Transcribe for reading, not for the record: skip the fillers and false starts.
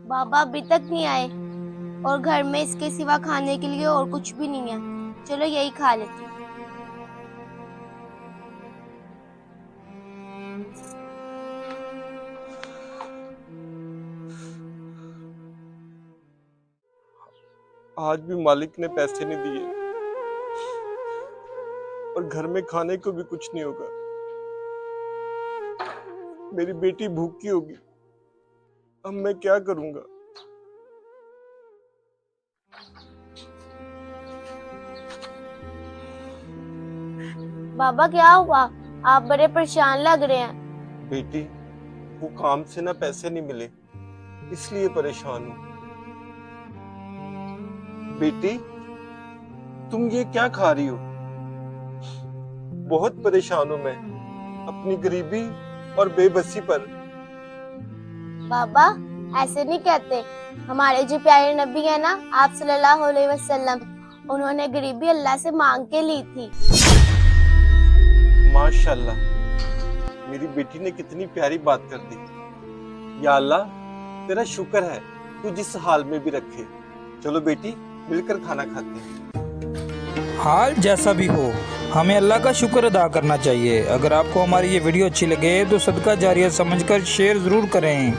बाबा अभी तक नहीं आए और घर में इसके सिवा खाने के लिए और कुछ भी नहीं है। चलो यही खा लेती हूँ। आज भी मालिक ने पैसे नहीं दिए और घर में खाने को भी कुछ नहीं होगा। मेरी बेटी भूखी होगी। अब मैं क्या करूंगा? बाबा क्या हुआ? आप बड़े परेशान लग रहे हैं। बेटी, वो काम से ना पैसे नहीं मिले, इसलिए परेशान हूँ। बेटी, तुम ये क्या खा रही हो? बहुत परेशान हूं मैं अपनी गरीबी और बेबसी पर। बाबा ऐसे नहीं कहते। हमारे जो प्यारे नबी है ना, आप सल्लल्लाहु अलैहि वसल्लम, उन्होंने गरीबी अल्लाह से मांग के ली थी। माशाल्लाह, मेरी बेटी ने कितनी प्यारी बात कर दी। या अल्लाह, तेरा शुक्र है, तू जिस हाल में भी रखे। चलो बेटी, मिलकर खाना खाते हैं। हाल जैसा भी हो, हमें अल्लाह का शुक्र अदा करना चाहिए। अगर आपको हमारी ये वीडियो अच्छी लगे तो सदका जारिया समझकर शेयर ज़रूर करें।